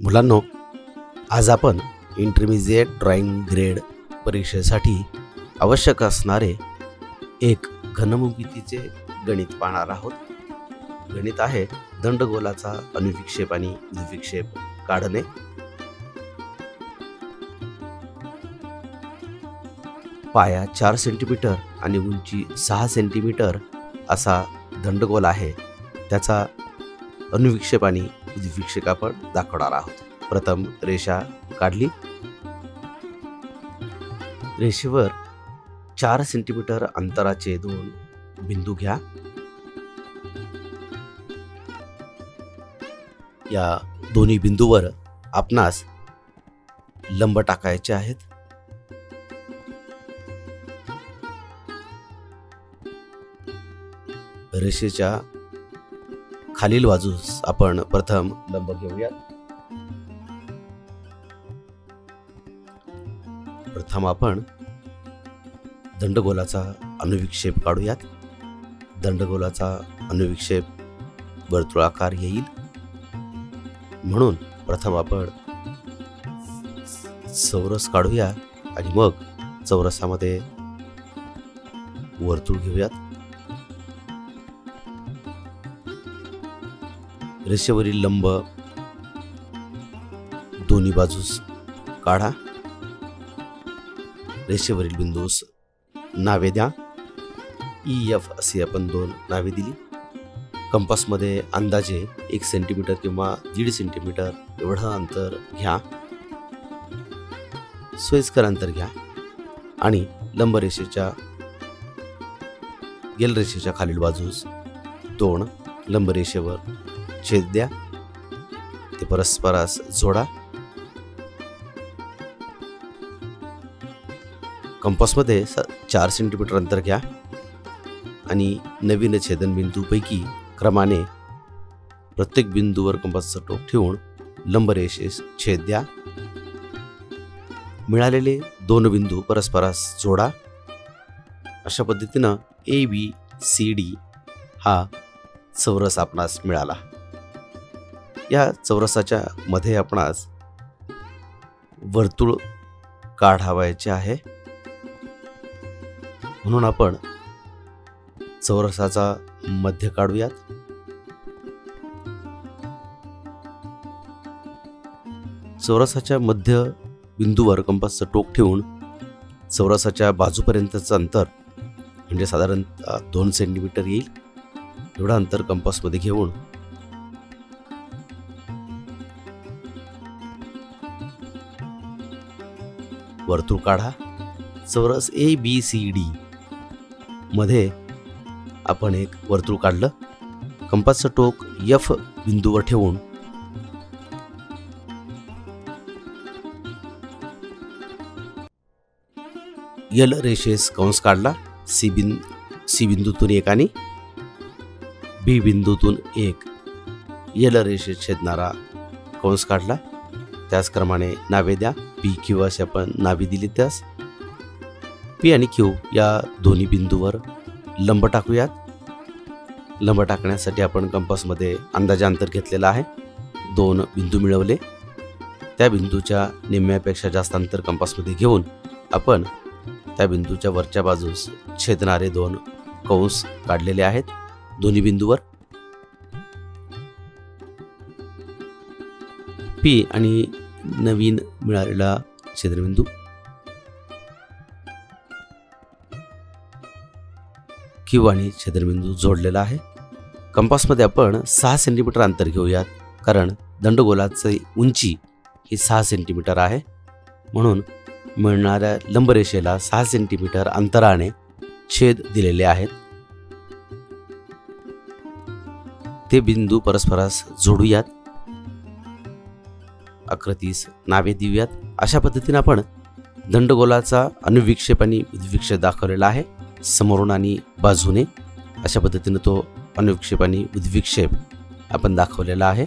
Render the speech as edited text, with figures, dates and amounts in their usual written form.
मुलांनो, आज आपण इंटरमिजिएट ड्रॉइंग ग्रेड परीक्षेसाठी आवश्यक असणारे एक घनमुखीचे गणित पाहणार आहोत। गणित आहे दंडगोलाचा अनुविक्षेप आणि द्विविक्षेप काढणे। पाया 4 सेंटीमीटर आणि उंची 6 सेंटीमीटर असा दंडगोल आहे। त्याचा अनुविक्षेप आणि द्विविक्षेप आपण दाखवणार आहोत। प्रथम रेषा काढली। रेषेवर 4 सेंटीमीटर अंतराचे 2 बिंदू घ्या। या दोन्ही बिंदूवर आपणास लंब टाकायचे आहेत। रेषेच्या खालील बाजूस आपण प्रथम लंब घेऊया। प्रथम आपण दंडगोलाचा अनुविक्षेप काढूयात। दंडगोलाचा अनुविक्षेप वर्तुळाकार येईल, म्हणून प्रथम आपण चौरस काढूया आणि मग चौरसामध्ये वर्तुळ घेऊयात। रेषेवरील लंब दोन्ही बाजूस काढा। रेषेवरील बिंदूस नावे द्या। EF असे आपण 2 नावे दिली। कंपासमध्ये अंदाजे 1 सेंटीमीटर किंवा 1.5 सेंटीमीटर एवढं अंतर घ्या, सोयीस्कर अंतर घ्या आणि लंबरेषेच्या गेलरेषेच्या खालील बाजूस 2 लंबरेषेवर छेद द्या। ते परस्परास जोडा। कंपासमध्ये 4 सेंटीमीटर अंतर घ्या आणि नवीन छेदनबिंदूपैकी क्रमाने प्रत्येक बिंदूवर कंपासचं टोक ठेवून लंबरेषेस छेद द्या। मिळालेले 2 बिंदू परस्परास जोडा। अशा पद्धतीनं ABCD हा चौरस आपणास मिळाला। या चौरसाच्या मध्ये आपणास वर्तुळ काढावायचे आहे, म्हणून आपण चौरसाचा मध्य काढूयात। चौरसाच्या मध्य बिंदूवर कंपासचं टोक ठेवून चौरसाच्या बाजूपर्यंतचं अंतर म्हणजे साधारण 2 सेंटीमीटर येईल, एवढं अंतर कंपासमध्ये घेऊन वर्तुळ काढा। चौरस ABCD मध्ये आपण एक वर्तुळ काढलं। कंपासचं टोक F बिंदूवर ठेवून L रेषेस कंस काढला। C बिंदूतून 1 आणि B बिंदूतून 1 L रेषेत छेदणारा कंस काढला। त्याचप्रमाणे नावे द्या। PQ असे आपण नावे दिली। त्यास P आणि Q या दोन्ही बिंदूवर लंब टाकूयात। लंब टाकण्यासाठी आपण कंपासमध्ये अंदाजे अंतर घेतलेलं आहे। 2 बिंदू मिळवले। त्या बिंदूच्या निम्म्यापेक्षा जास्त अंतर कंपासमध्ये घेऊन आपण त्या बिंदूच्या वरच्या बाजूस छेदणारे 2 कंस काढलेले आहेत दोन्ही बिंदूवर। P आणि नवीन मिळालेला छेदनबिंदू Q आणि छेदनबिंदू जोडलेला आहे। कंपासमध्ये आपण 6 सेंटीमीटर अंतर घेऊयात, कारण दंडगोलाची उंची ही 6 सेंटीमीटर आहे, म्हणून मिळणाऱ्या लंबरेषेला 6 सेंटीमीटर अंतराने छेद दिलेले आहेत। ते बिंदू परस्परास जोडूयात। आकृतीस नावे देऊयात। अशा पद्धतीने आपण दंडगोलाचा अनुविक्षेप आणि द्विविक्षेप दाखवलेला आहे, समोरून आणि बाजूने। अशा पद्धतीने तो अनुविक्षेप आणि द्विविक्षेप आपण दाखवलेला आहे।